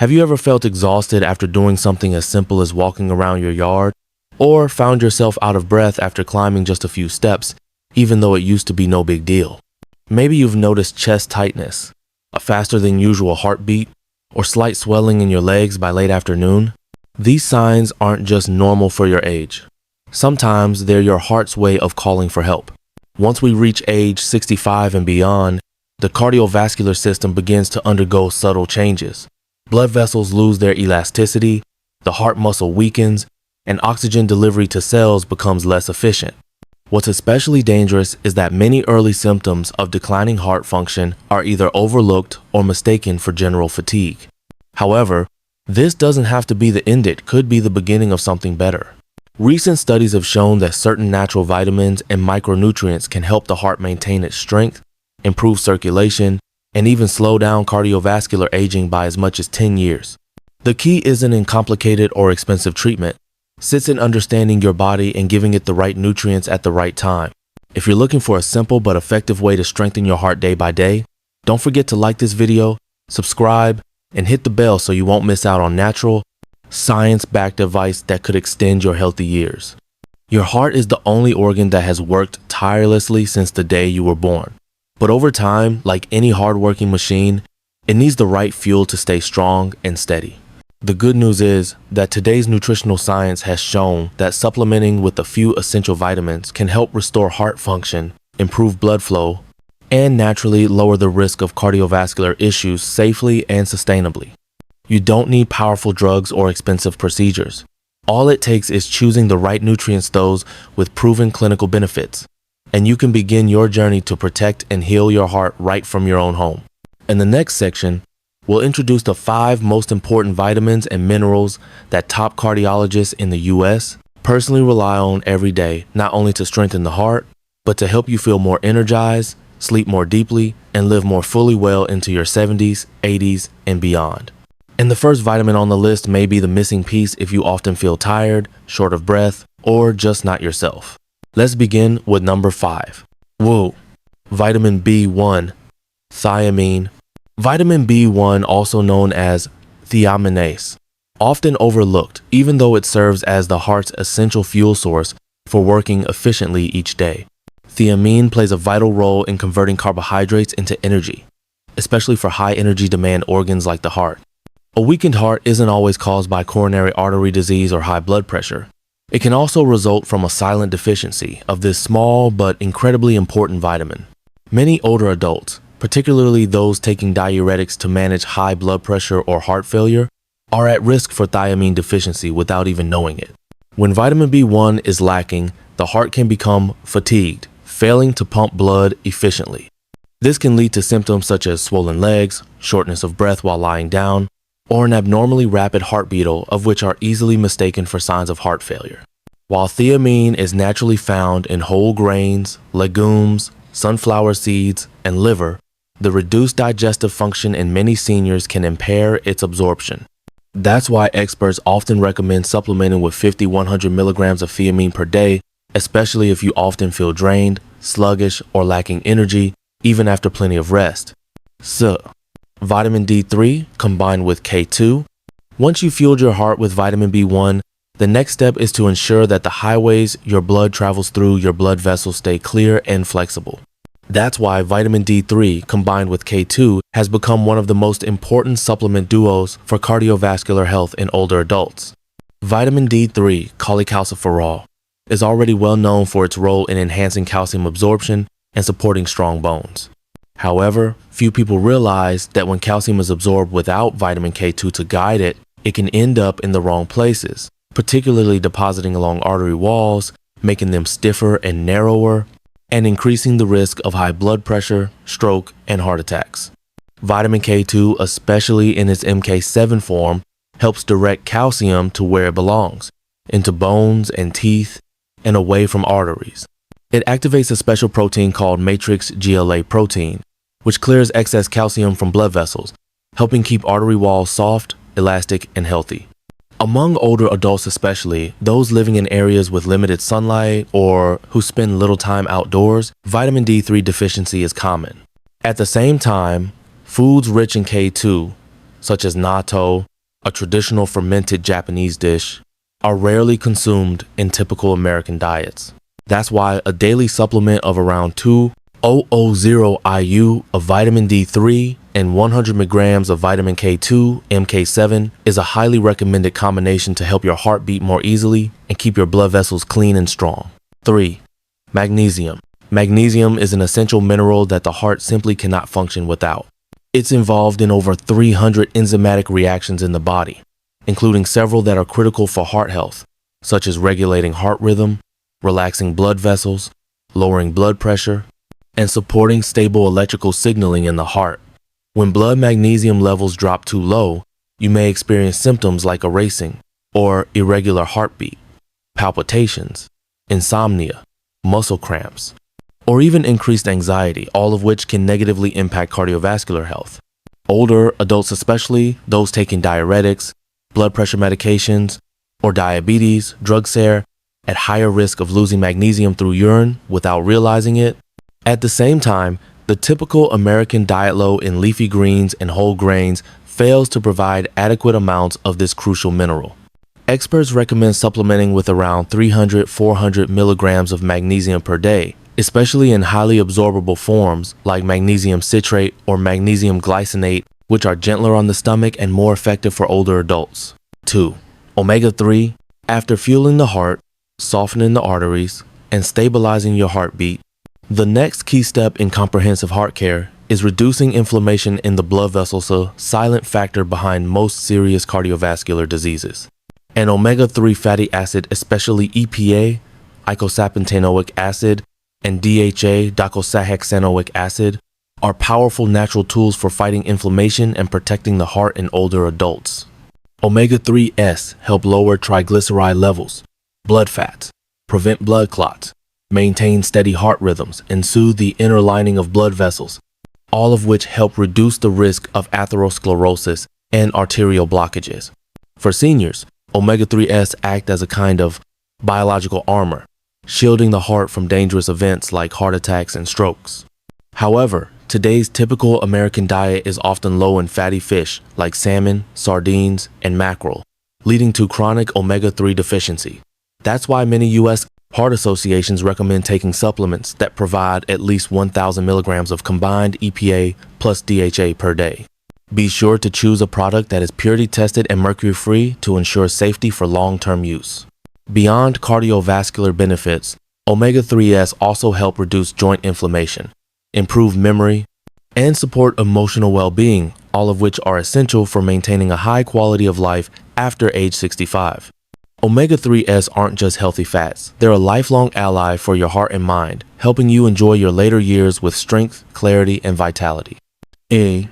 Have you ever felt exhausted after doing something as simple as walking around your yard? Or found yourself out of breath after climbing just a few steps, even though it used to be no big deal? Maybe you've noticed chest tightness, a faster than usual heartbeat, or slight swelling in your legs by late afternoon. These signs aren't just normal for your age. Sometimes they're your heart's way of calling for help. Once we reach age 65 and beyond, the cardiovascular system begins to undergo subtle changes. Blood vessels lose their elasticity, the heart muscle weakens, and oxygen delivery to cells becomes less efficient. What's especially dangerous is that many early symptoms of declining heart function are either overlooked or mistaken for general fatigue. However, this doesn't have to be the end. It could be the beginning of something better. Recent studies have shown that certain natural vitamins and micronutrients can help the heart maintain its strength, improve circulation, and even slow down cardiovascular aging by as much as 10 years. The key isn't in complicated or expensive treatment. It sits in understanding your body and giving it the right nutrients at the right time. If you're looking for a simple but effective way to strengthen your heart day by day, don't forget to like this video, subscribe, and hit the bell so you won't miss out on natural, science-backed advice that could extend your healthy years. Your heart is the only organ that has worked tirelessly since the day you were born. But over time, like any hardworking machine, it needs the right fuel to stay strong and steady. The good news is that today's nutritional science has shown that supplementing with a few essential vitamins can help restore heart function, improve blood flow, and naturally lower the risk of cardiovascular issues safely and sustainably. You don't need powerful drugs or expensive procedures. All it takes is choosing the right nutrients, those with proven clinical benefits, and you can begin your journey to protect and heal your heart right from your own home. In the next section, we'll introduce the 5 most important vitamins and minerals that top cardiologists in the US personally rely on every day, not only to strengthen the heart, but to help you feel more energized, sleep more deeply, and live more fully well into your 70s, 80s, and beyond. And the first vitamin on the list may be the missing piece if you often feel tired, short of breath, or just not yourself. Let's begin with number 5. Whoa! Vitamin B1, thiamine. Vitamin B1, also known as thiaminase, often overlooked even though it serves as the heart's essential fuel source for working efficiently each day. Thiamine plays a vital role in converting carbohydrates into energy, especially for high energy demand organs like the heart. A weakened heart isn't always caused by coronary artery disease or high blood pressure. It can also result from a silent deficiency of this small but incredibly important vitamin. Many older adults, particularly those taking diuretics to manage high blood pressure or heart failure, are at risk for thiamine deficiency without even knowing it. When vitamin B1 is lacking, the heart can become fatigued, failing to pump blood efficiently. This can lead to symptoms such as swollen legs, shortness of breath while lying down, or an abnormally rapid heartbeat, of which are easily mistaken for signs of heart failure. While thiamine is naturally found in whole grains, legumes, sunflower seeds, and liver, the reduced digestive function in many seniors can impair its absorption. That's why experts often recommend supplementing with 50-100 milligrams of thiamine per day, especially if you often feel drained, sluggish, or lacking energy, even after plenty of rest. So, vitamin D3 combined with K2. Once you've fueled your heart with vitamin B1, the next step is to ensure that the highways your blood travels through your blood vessels stay clear and flexible. That's why vitamin D3 combined with K2 has become one of the most important supplement duos for cardiovascular health in older adults. Vitamin D3, cholecalciferol, is already well known for its role in enhancing calcium absorption and supporting strong bones. However, few people realize that when calcium is absorbed without vitamin K2 to guide it, it can end up in the wrong places, particularly depositing along artery walls, making them stiffer and narrower, and increasing the risk of high blood pressure, stroke, and heart attacks. Vitamin K2, especially in its MK7 form, helps direct calcium to where it belongs, into bones and teeth, and away from arteries. It activates a special protein called matrix GLA protein, which clears excess calcium from blood vessels, helping keep artery walls soft, elastic, and healthy. Among older adults especially, those living in areas with limited sunlight or who spend little time outdoors, vitamin D3 deficiency is common. At the same time, foods rich in K2, such as natto, a traditional fermented Japanese dish, are rarely consumed in typical American diets. That's why a daily supplement of around 2,000 IU of vitamin D3 and 100 milligrams of vitamin K2, MK7 is a highly recommended combination to help your heart beat more easily and keep your blood vessels clean and strong. 3. Magnesium. Magnesium is an essential mineral that the heart simply cannot function without. It's involved in over 300 enzymatic reactions in the body, including several that are critical for heart health, such as regulating heart rhythm, relaxing blood vessels, lowering blood pressure, and supporting stable electrical signaling in the heart. When blood magnesium levels drop too low, you may experience symptoms like a racing or irregular heartbeat, palpitations, insomnia, muscle cramps, or even increased anxiety, all of which can negatively impact cardiovascular health. Older adults, especially those taking diuretics, blood pressure medications, or diabetes, drugs, are at higher risk of losing magnesium through urine without realizing it. At the same time, the typical American diet low in leafy greens and whole grains fails to provide adequate amounts of this crucial mineral. Experts recommend supplementing with around 300-400 milligrams of magnesium per day, especially in highly absorbable forms like magnesium citrate or magnesium glycinate, which are gentler on the stomach and more effective for older adults. 2. Omega-3. After fueling the heart, softening the arteries, and stabilizing your heartbeat, the next key step in comprehensive heart care is reducing inflammation in the blood vessels, a silent factor behind most serious cardiovascular diseases. And omega-3 fatty acid, especially EPA, eicosapentaenoic acid, and DHA, docosahexaenoic acid, are powerful natural tools for fighting inflammation and protecting the heart in older adults. Omega-3s help lower triglyceride levels, blood fats, prevent blood clots, maintain steady heart rhythms, and soothe the inner lining of blood vessels, all of which help reduce the risk of atherosclerosis and arterial blockages. For seniors, omega-3s act as a kind of biological armor, shielding the heart from dangerous events like heart attacks and strokes. However, today's typical American diet is often low in fatty fish like salmon, sardines, and mackerel, leading to chronic omega-3 deficiency. That's why many U.S. heart associations recommend taking supplements that provide at least 1,000 milligrams of combined EPA plus DHA per day. Be sure to choose a product that is purity tested and mercury-free to ensure safety for long-term use. Beyond cardiovascular benefits, omega-3s also help reduce joint inflammation, improve memory, and support emotional well-being, all of which are essential for maintaining a high quality of life after age 65. Omega-3s aren't just healthy fats, they're a lifelong ally for your heart and mind, helping you enjoy your later years with strength, clarity, and vitality. A.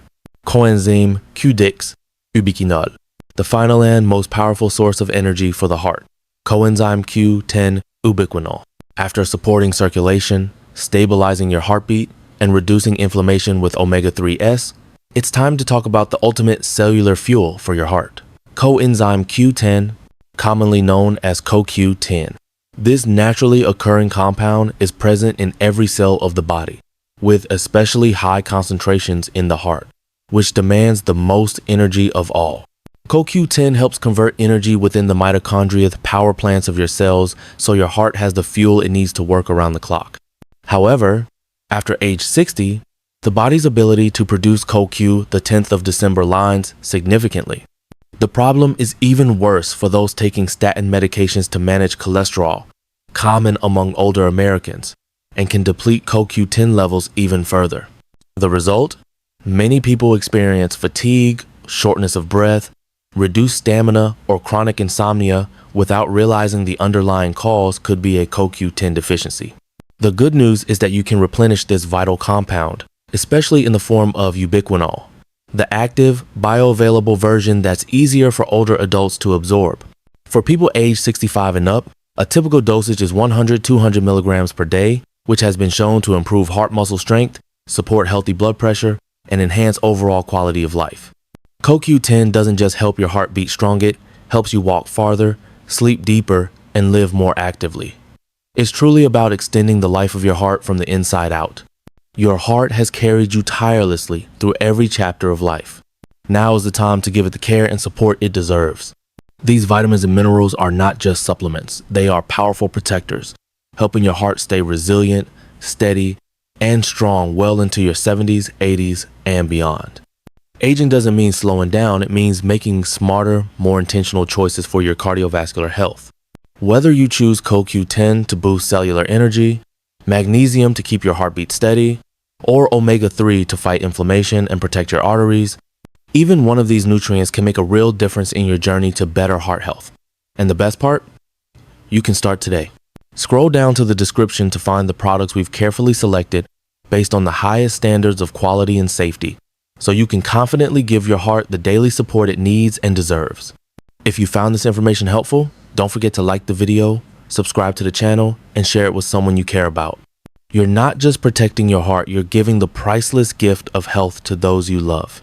Coenzyme Q10 ubiquinol, the final and most powerful source of energy for the heart. Coenzyme Q10 ubiquinol. After supporting circulation, stabilizing your heartbeat, and reducing inflammation with omega-3s, it's time to talk about the ultimate cellular fuel for your heart. Coenzyme Q10, commonly known as CoQ10. This naturally occurring compound is present in every cell of the body, with especially high concentrations in the heart, which demands the most energy of all. CoQ10 helps convert energy within the mitochondria, the power plants of your cells, so your heart has the fuel it needs to work around the clock. However, after age 60, the body's ability to produce CoQ, the 10th of December, lines significantly. The problem is even worse for those taking statin medications to manage cholesterol, common among older Americans, and can deplete CoQ10 levels even further. The result? Many people experience fatigue, shortness of breath, reduced stamina, or chronic insomnia without realizing the underlying cause could be a CoQ10 deficiency. The good news is that you can replenish this vital compound, especially in the form of ubiquinol, the active, bioavailable version that's easier for older adults to absorb. For people aged 65 and up, a typical dosage is 100-200 milligrams per day, which has been shown to improve heart muscle strength, support healthy blood pressure, and enhance overall quality of life. CoQ10 doesn't just help your heart beat stronger, it helps you walk farther, sleep deeper, and live more actively. It's truly about extending the life of your heart from the inside out. Your heart has carried you tirelessly through every chapter of life. Now is the time to give it the care and support it deserves. These vitamins and minerals are not just supplements. They are powerful protectors, helping your heart stay resilient, steady, and strong well into your 70s, 80s, and beyond. Aging doesn't mean slowing down. It means making smarter, more intentional choices for your cardiovascular health. Whether you choose CoQ10 to boost cellular energy, magnesium to keep your heartbeat steady, or omega-3 to fight inflammation and protect your arteries, even one of these nutrients can make a real difference in your journey to better heart health. And the best part? You can start today. Scroll down to the description to find the products we've carefully selected based on the highest standards of quality and safety, so you can confidently give your heart the daily support it needs and deserves. If you found this information helpful, don't forget to like the video, subscribe to the channel, and share it with someone you care about. You're not just protecting your heart, you're giving the priceless gift of health to those you love.